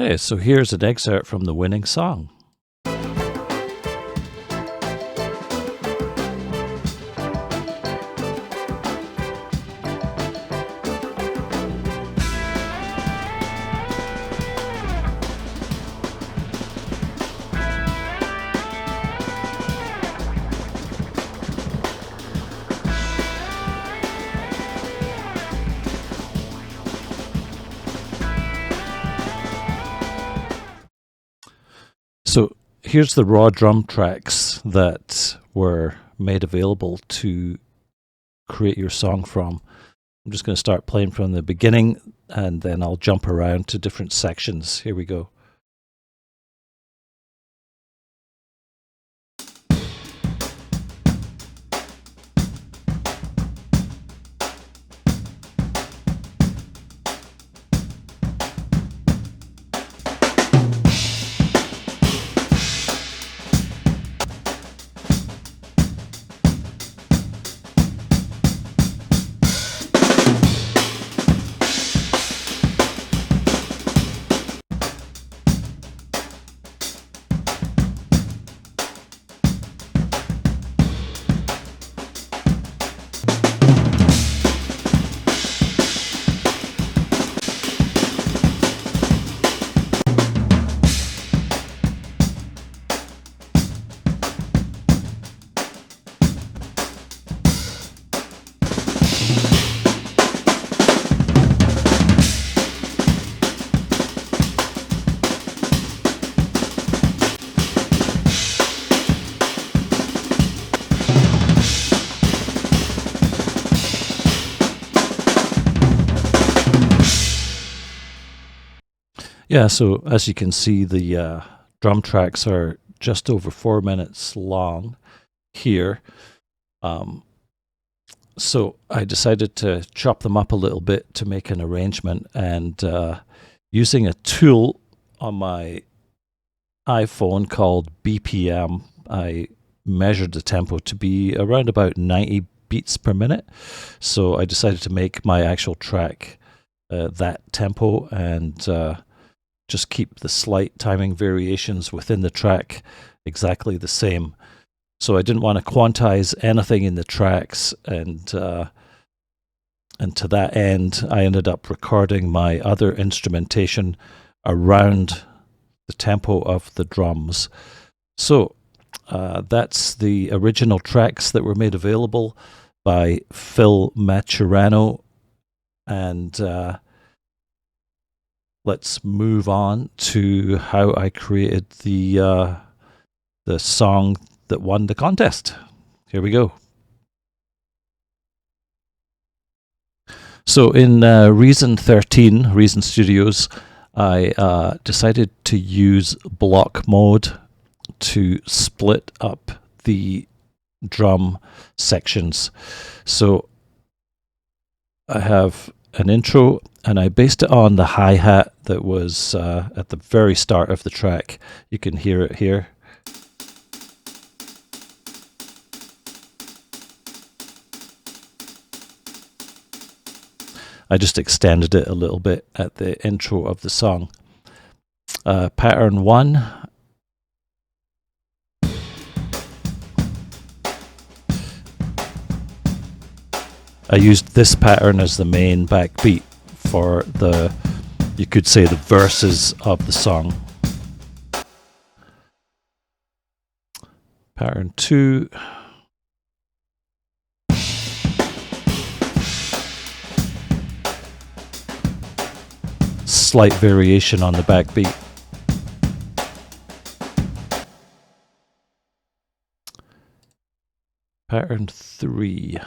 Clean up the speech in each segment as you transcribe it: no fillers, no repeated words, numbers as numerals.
Hey, so here's an excerpt from the winning song. So here's the raw drum tracks that were made available to create your song from. I'm just going to start playing from the beginning and then I'll jump around to different sections. Here we go. Yeah, so as you can see, the drum tracks are just over 4 minutes long here. So I decided to chop them up a little bit to make an arrangement, and using a tool on my iPhone called BPM, I measured the tempo to be around about 90 beats per minute. So I decided to make my actual track that tempo and just keep the slight timing variations within the track exactly the same. So I didn't want to quantize anything in the tracks, and to that end, I ended up recording my other instrumentation around the tempo of the drums. So that's the original tracks that were made available by Phil Maturano, and let's move on to how I created the song that won the contest. Here we go. So in Reason 13, Reason Studios, I decided to use block mode to split up the drum sections. So I have an intro, and I based it on the hi-hat that was at the very start of the track. You can hear it here. I just extended it a little bit at the intro of the song. Pattern 1. I used this pattern as the main backbeat for the, you could say, the verses of the song. Pattern 2. Slight variation on the backbeat. Pattern 3.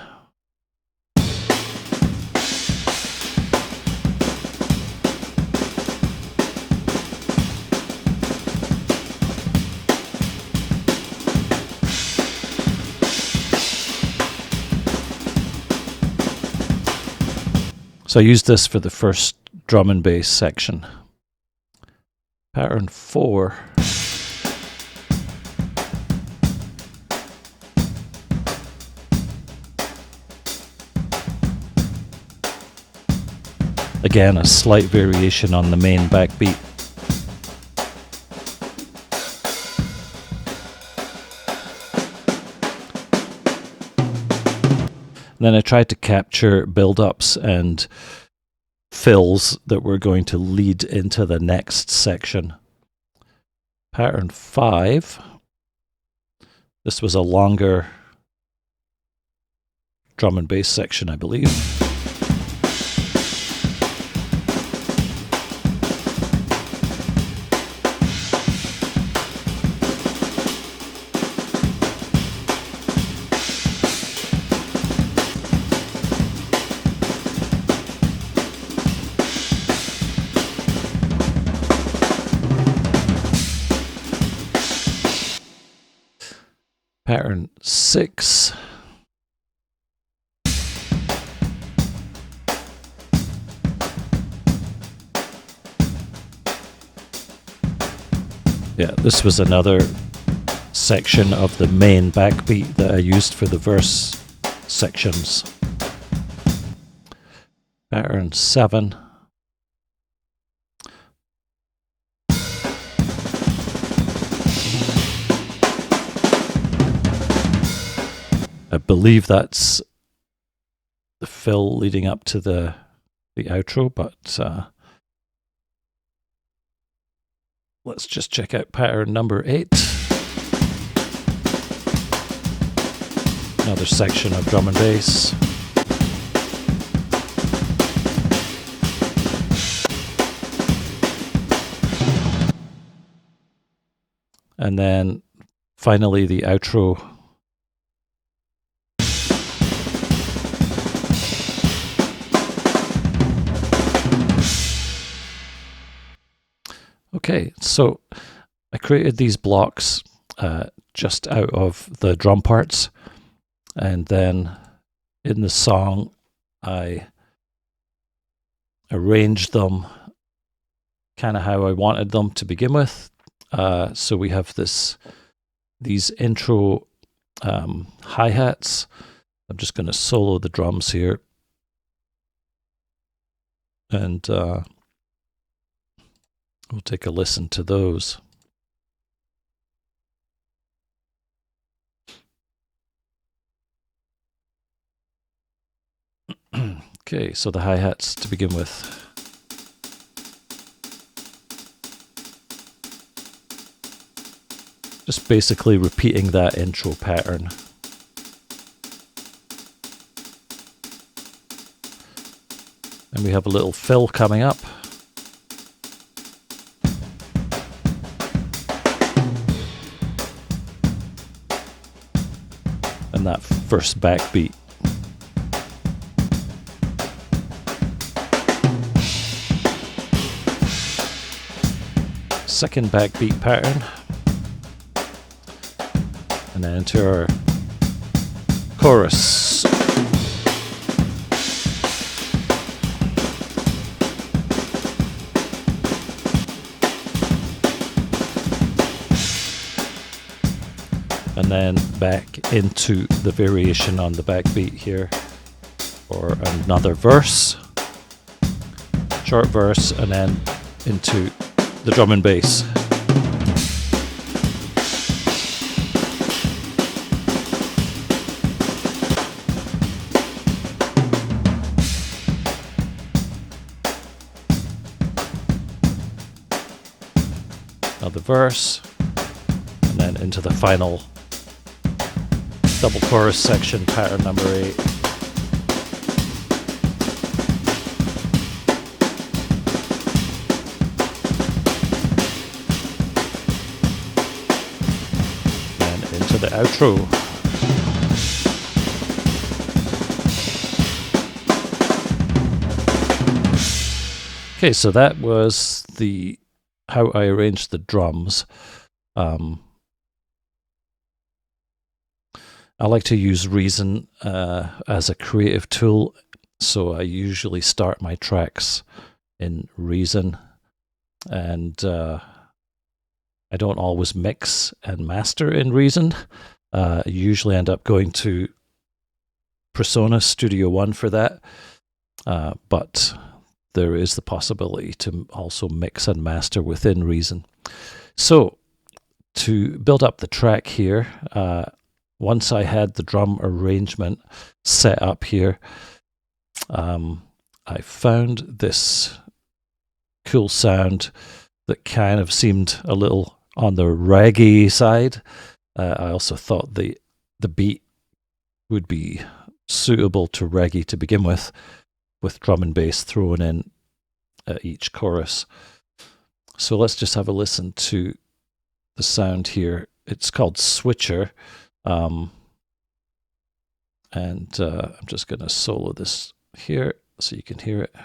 So I used this for the first drum and bass section. Pattern 4. Again, a slight variation on the main backbeat. And then I tried to capture build-ups and fills that were going to lead into the next section. Pattern 5. This was a longer drum and bass section, I believe. Pattern 6. Yeah, this was another section of the main backbeat that I used for the verse sections. Pattern 7. I believe that's the fill leading up to the outro, but let's just check out pattern number 8. Another section of drum and bass. And then finally the outro. Okay, so I created these blocks just out of the drum parts, and then in the song I arranged them kind of how I wanted them to begin with. So we have these intro hi-hats. I'm just going to solo the drums here, and we'll take a listen to those. Okay, so the hi-hats to begin with. Just basically repeating that intro pattern. And we have a little fill coming up. And that first backbeat. Second backbeat pattern. And then into our chorus. And then back into the variation on the backbeat here for another verse, short verse, and then into the drum and bass. Another verse, and then into the final double chorus section, pattern number 8. And into the outro. Okay, so that was how I arranged the drums. I like to use Reason as a creative tool, so I usually start my tracks in Reason, and I don't always mix and master in Reason. I usually end up going to Posko Studio 1 for that, but there is the possibility to also mix and master within Reason. So to build up the track here, once I had the drum arrangement set up here, I found this cool sound that kind of seemed a little on the reggae side. I also thought the beat would be suitable to reggae to begin with drum and bass thrown in at each chorus. So let's just have a listen to the sound here. It's called Switcher. And I'm just going to solo this here so you can hear it.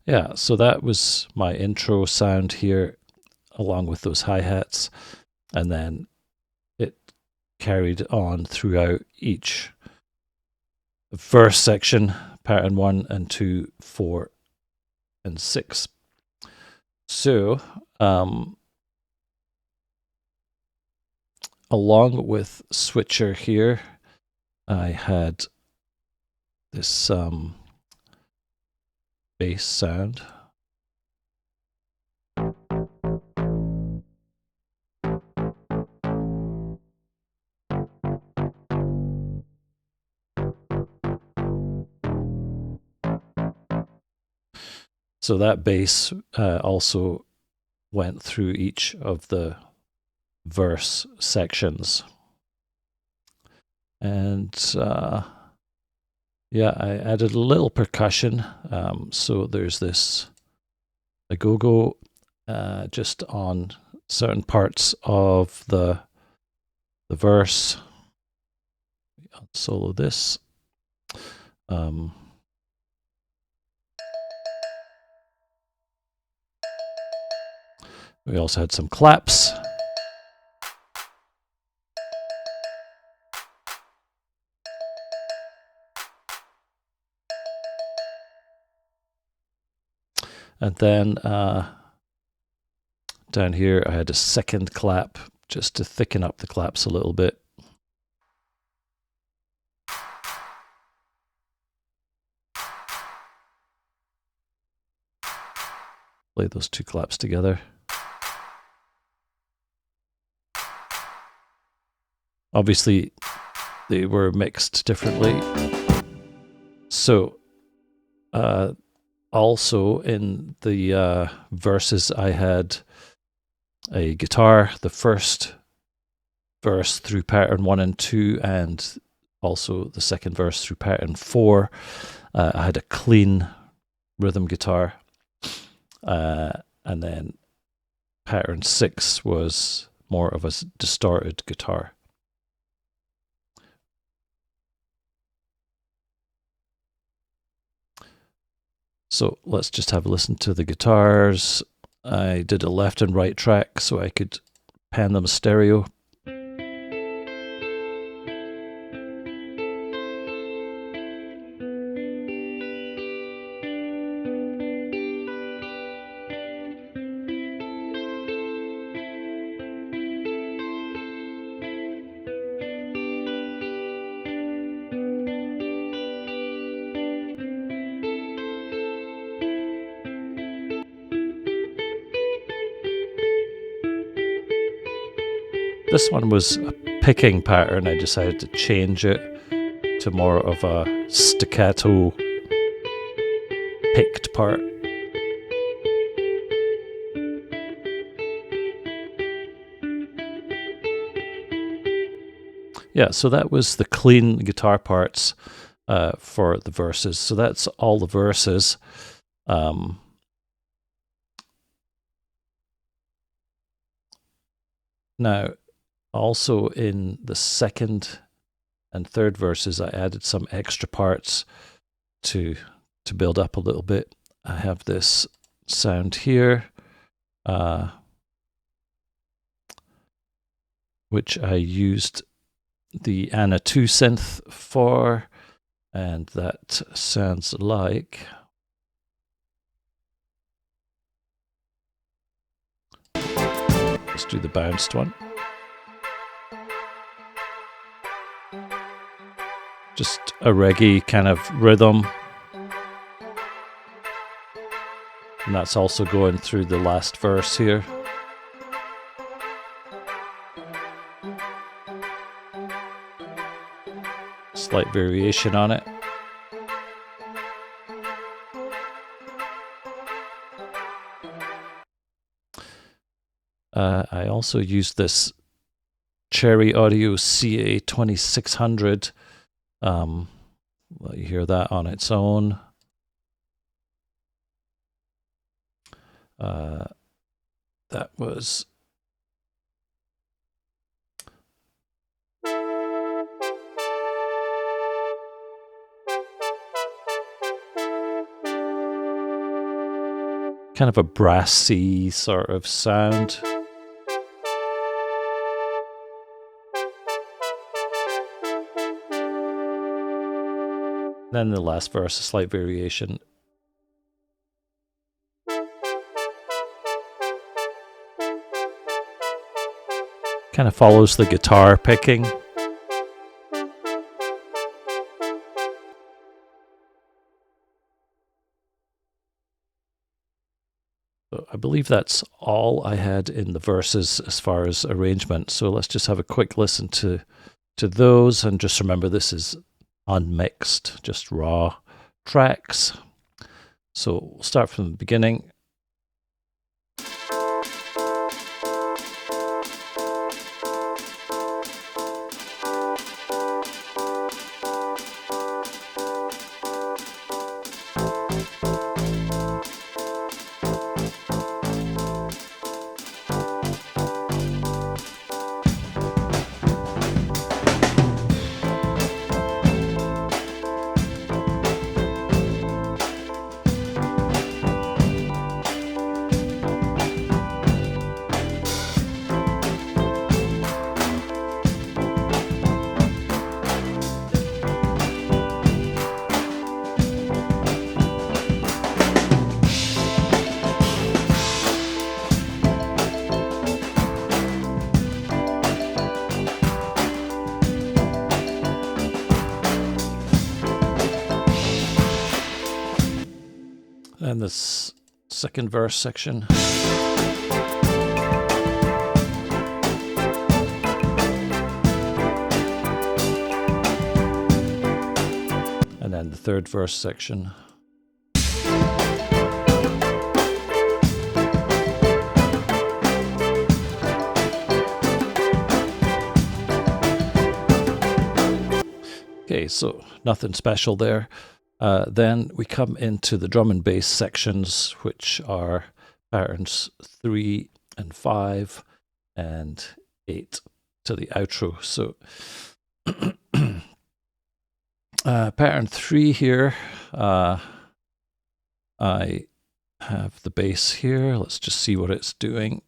Yeah, so that was my intro sound here, along with those hi-hats, and then it carried on throughout each verse section, pattern 1 and 2, 4, and 6. So, along with Switcher here, I had this bass sound. So that bass also went through each of the verse sections. And yeah, I added a little percussion. So there's this a go-go just on certain parts of the verse. I'll solo this. We also had some claps. And then down here, I had a second clap just to thicken up the claps a little bit. Play those two claps together. Obviously, they were mixed differently. So, also in the verses, I had a guitar, the first verse through pattern 1 and 2, and also the second verse through pattern 4. I had a clean rhythm guitar, and then pattern 6 was more of a distorted guitar. So let's just have a listen to the guitars. I did a left and right track so I could pan them stereo. This one was a picking pattern. I decided to change it to more of a staccato picked part. Yeah, so that was the clean guitar parts for the verses. So that's all the verses. Now, also in the second and third verses, I added some extra parts to build up a little bit. I have this sound here, which I used the Anna 2 synth for, and that sounds like... Let's do the bounced one. Just a reggae kind of rhythm. And that's also going through the last verse here. Slight variation on it. I also used this Cherry Audio CA2600. Let you hear that on its own. That was kind of a brassy sort of sound. Then the last verse, a slight variation. Kind of follows the guitar picking. So I believe that's all I had in the verses as far as arrangement. So let's just have a quick listen to those, and just remember this is unmixed, just raw tracks. So we'll start from the beginning. And this second verse section. And then the third verse section. Okay, so nothing special there. Then we come into the drum and bass sections, which are patterns 3 and 5 and 8 to the outro. So pattern 3 here, I have the bass here. Let's just see what it's doing.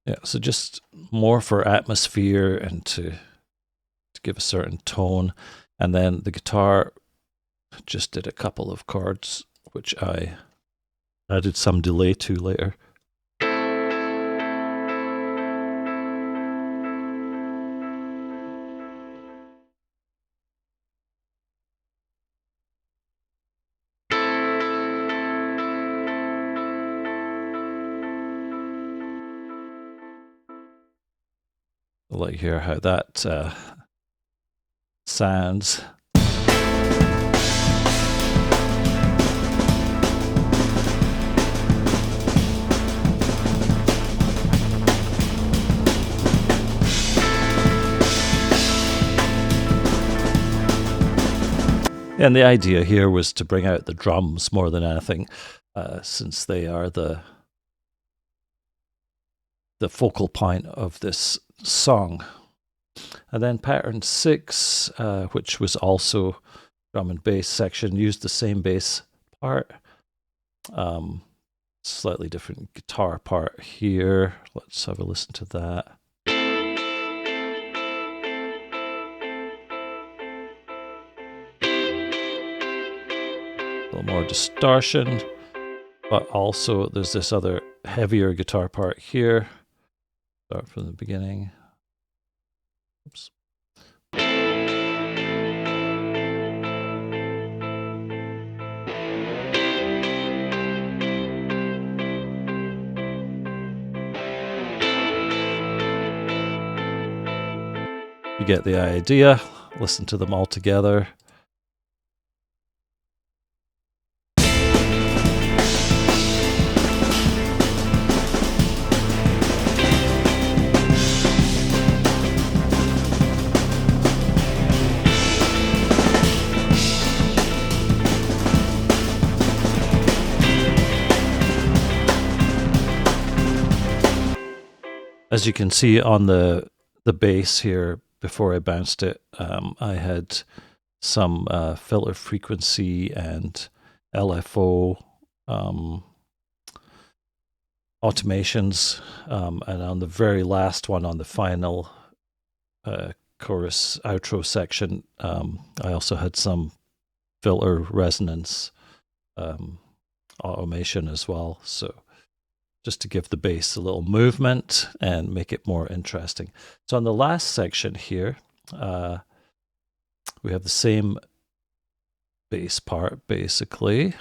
Yeah, so just more for atmosphere and to give a certain tone. And then the guitar just did a couple of chords, which I added some delay to later. I'll let you hear how that sounds. And the idea here was to bring out the drums more than anything, since they are the focal point of this song. And then pattern 6, which was also drum and bass section, used the same bass part. Slightly different guitar part here. Let's have a listen to that. little more distortion, but also there's this other heavier guitar part here. Start from the beginning. Oops. You get the idea. Listen to them all together. As you can see on the bass here, before I bounced it, I had some filter frequency and LFO automations, and on the very last one, on the final chorus outro section, I also had some filter resonance automation as well. So just to give the bass a little movement and make it more interesting. So on the last section here, we have the same bass part, basically.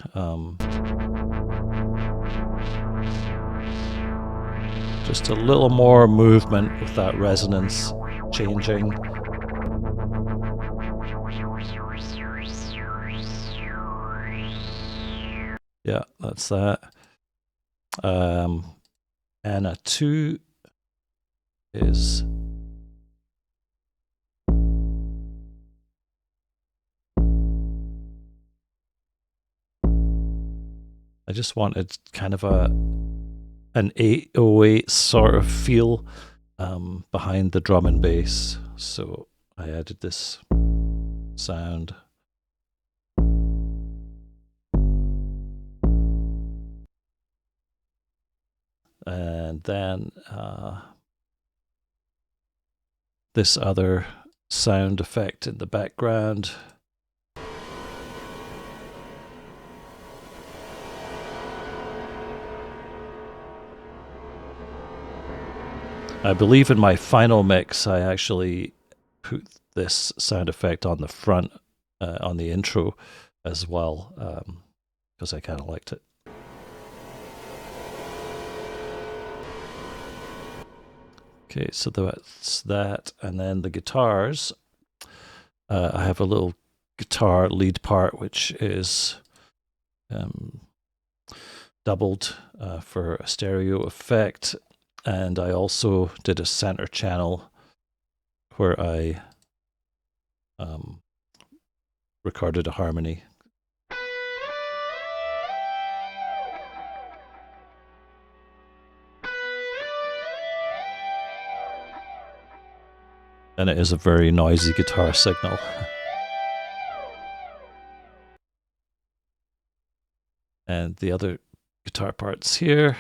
Just a little more movement with that resonance changing. Yeah, that's that. And a 2 is I just wanted kind of an 808 sort of feel behind the drum and bass, so I added this sound. And then this other sound effect in the background. I believe in my final mix, I actually put this sound effect on the front, on the intro as well, because I kind of liked it. Okay, so that's that, and then the guitars. I have a little guitar lead part which is doubled for a stereo effect, and I also did a center channel where I recorded a harmony. And it is a very noisy guitar signal. And the other guitar parts here.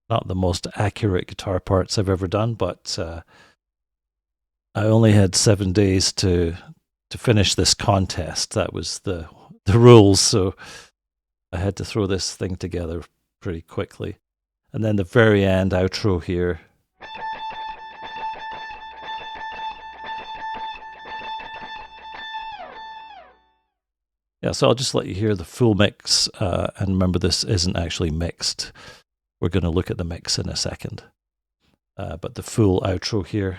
Not the most accurate guitar parts I've ever done, but I only had 7 days to finish this contest. That was the rules, so I had to throw this thing together pretty quickly. And then the very end outro here. Yeah, so I'll just let you hear the full mix, and remember this isn't actually mixed. We're going to look at the mix in a second. But the full outro here.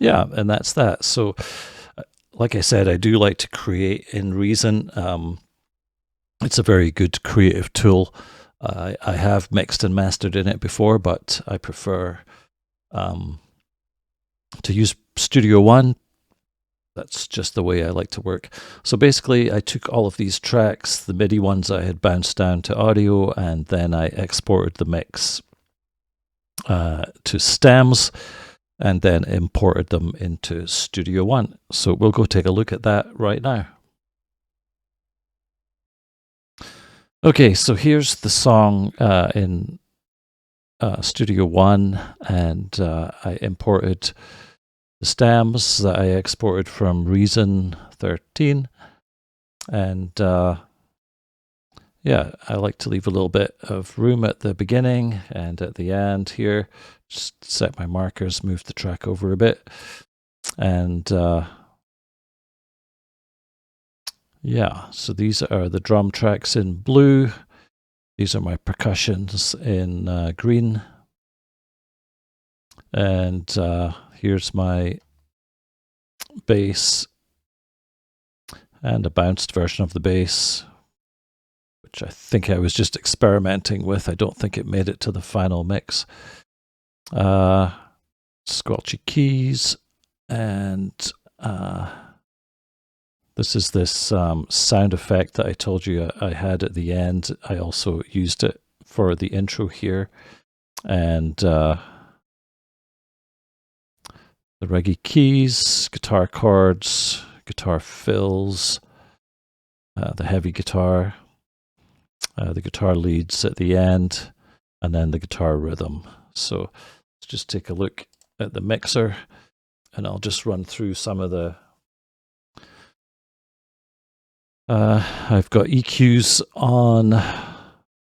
yeah, and that's that. So, like I said, I do like to create in Reason. It's a very good creative tool. I have mixed and mastered in it before, but I prefer to use Studio One. That's just the way I like to work. So basically, I took all of these tracks, the MIDI ones I had bounced down to audio, and then I exported the mix to stems, and then imported them into Studio One. So we'll go take a look at that right now. Okay, so here's the song in Studio One, and I imported the stems that I exported from Reason 13. And yeah, I like to leave a little bit of room at the beginning and at the end here. Just set my markers, move the track over a bit. And yeah, so these are the drum tracks in blue. These are my percussions in green. And here's my bass and a bounced version of the bass, which I think I was just experimenting with. I don't think it made it to the final mix. Squelchy keys, and this is this sound effect that I told you I had at the end. I also used it for the intro here, and the reggae keys, guitar chords, guitar fills, the heavy guitar, the guitar leads at the end, and then the guitar rhythm. So let's just take a look at the mixer, and I'll just run through some of the I've got EQs on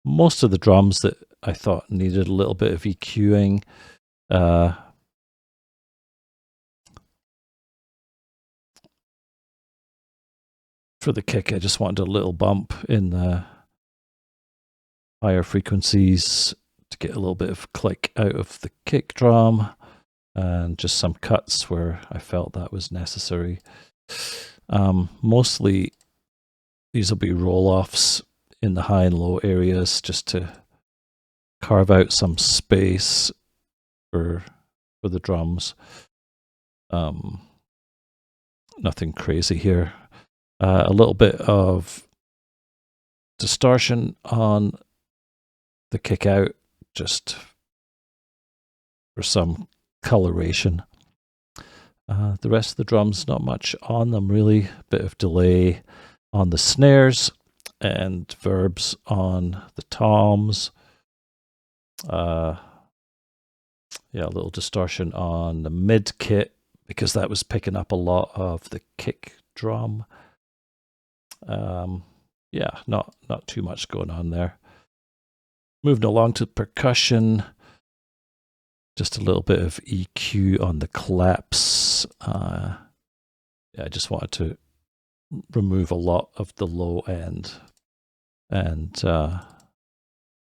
most of the drums that I thought needed a little bit of EQing. For the kick, I just wanted a little bump in the higher frequencies to get a little bit of click out of the kick drum, and just some cuts where I felt that was necessary. Mostly these will be roll-offs in the high and low areas, just to carve out some space for the drums. Nothing crazy here. A little bit of distortion on the kick out, just for some coloration. The rest of the drums, not much on them really. Bit of delay on the snares and verbs on the toms. Yeah, a little distortion on the mid kit because that was picking up a lot of the kick drum. Yeah, not too much going on there. Moving along to percussion, just a little bit of EQ on the claps. Yeah, I just wanted to remove a lot of the low end, and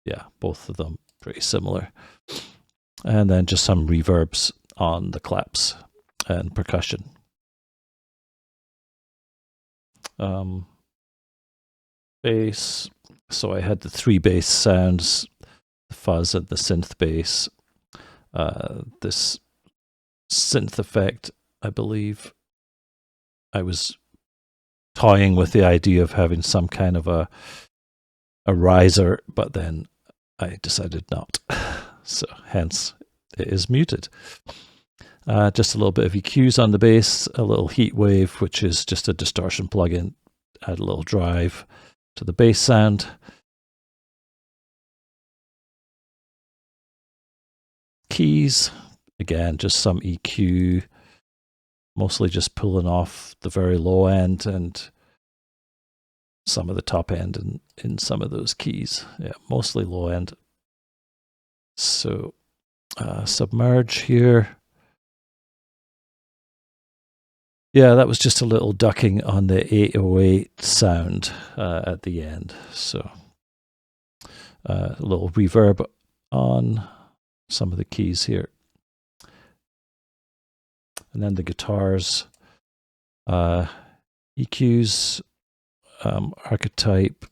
yeah, both of them pretty similar. And then just some reverbs on the claps and percussion. Bass. So I had the 3 bass sounds, the fuzz and the synth bass. This synth effect, I believe I was toying with the idea of having some kind of a riser, but then I decided not. So hence it is muted. Just a little bit of EQs on the bass, a little heat wave, which is just a distortion plugin. Add a little drive to the bass sound. Keys, again, just some EQ, mostly just pulling off the very low end and some of the top end in some of those keys. Yeah, mostly low end. So submerge here. Yeah, that was just a little ducking on the 808 sound at the end. So a little reverb on some of the keys here. And then the guitars, EQs, archetype,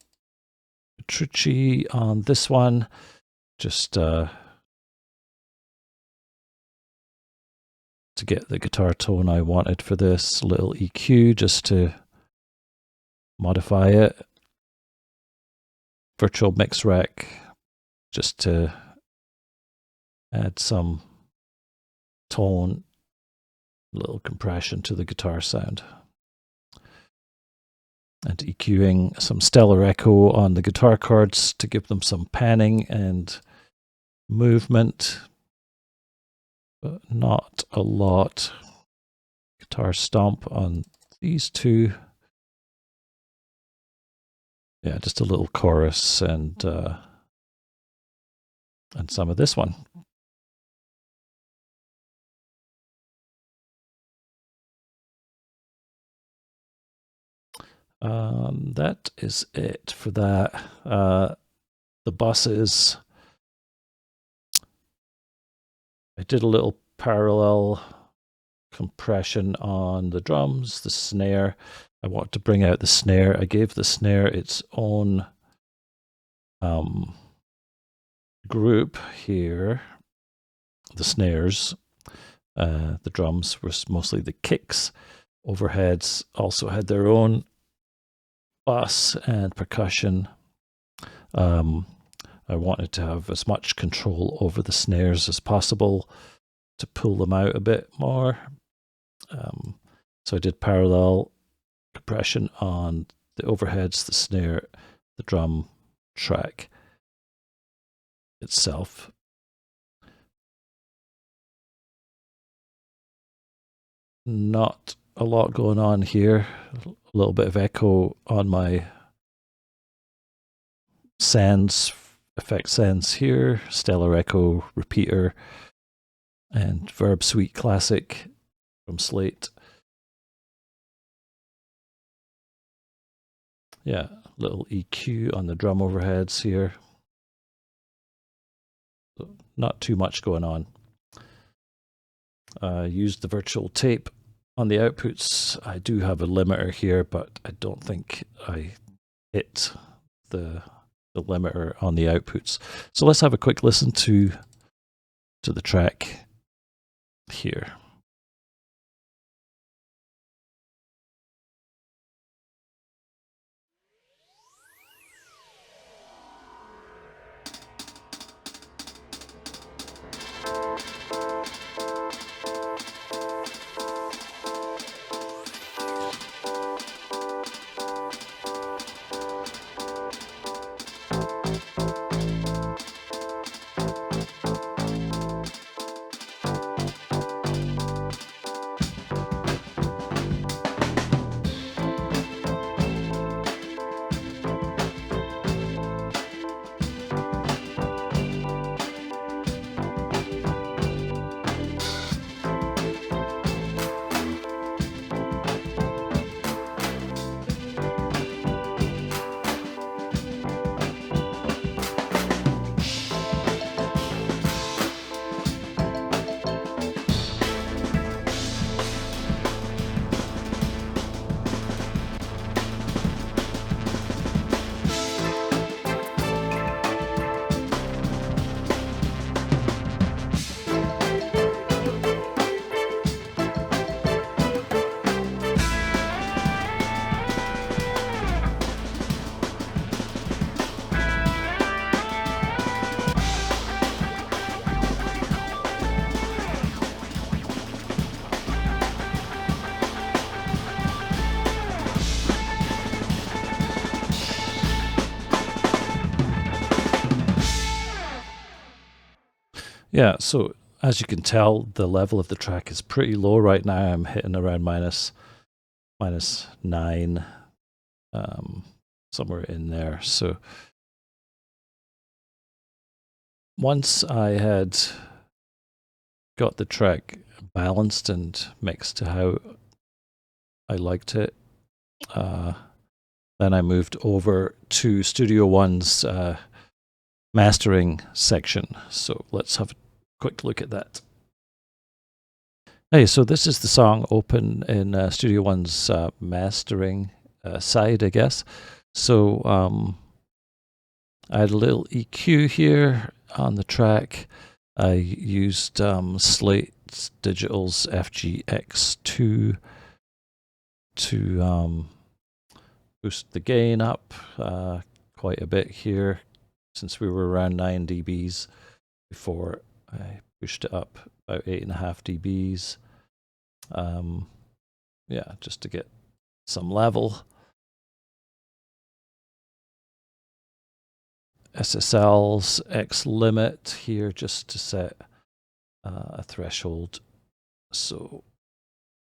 Petrucci on this one, just to get the guitar tone I wanted for this. Little EQ just to modify it. Virtual mix rack just to add some tone, little compression to the guitar sound. And EQing some stellar echo on the guitar chords to give them some panning and movement, but not a lot. Guitar stomp on these two. Yeah, just a little chorus and some of this one. That is it for that. The buses, I did a little parallel compression on the drums, the snare. I want to bring out the snare. I gave the snare its own group here. The snares, the drums were mostly the kicks. Overheads also had their own bass and percussion. I wanted to have as much control over the snares as possible to pull them out a bit more. So I did parallel compression on the overheads, the snare, the drum track itself. Not a lot going on here. A little bit of echo on my sends, effect sends here, stellar echo repeater, and Verb Suite Classic from Slate. Yeah, little EQ on the drum overheads here. So not too much going on. Used the virtual tape on the outputs. I do have a limiter here, but I don't think I hit the limiter on the outputs. So let's have a quick listen to the track here. Yeah, so as you can tell, the level of the track is pretty low right now. I'm hitting around minus 9, somewhere in there. So once I had got the track balanced and mixed to how I liked it, then I moved over to Studio One's mastering section. So let's have a quick look at that. Hey, so this is the song open in Studio One's mastering side, I guess. So I had a little EQ here on the track. I used Slate Digital's FGX2 to boost the gain up quite a bit here, since we were around 9 dBs before I pushed it up about 8.5 dBs. Yeah, just to get some level. SSL's X limit here just to set a threshold so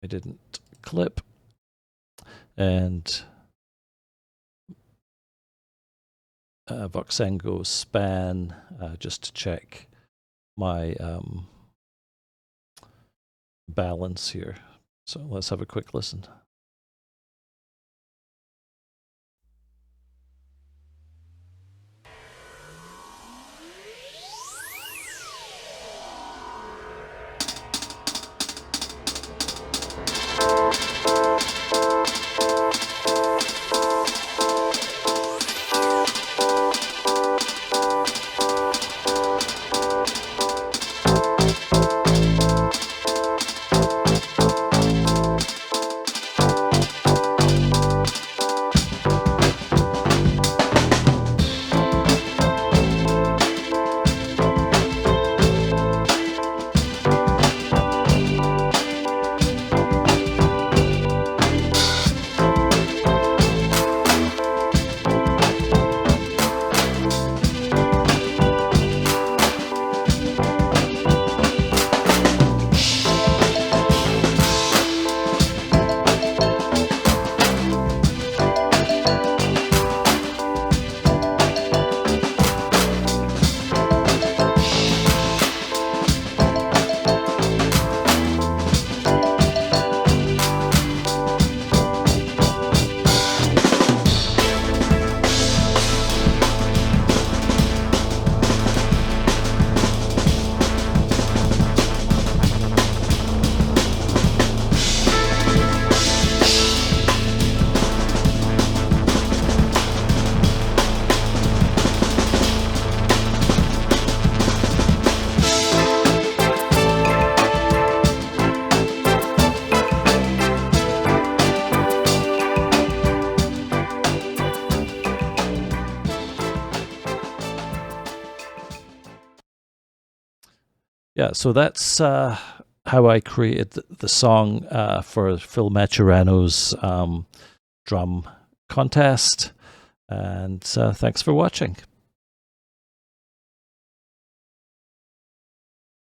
I didn't clip, and Voxengo span just to check my balance here. So let's have a quick listen. Yeah, so that's how I created the song for Phil Maturano's drum contest. And thanks for watching.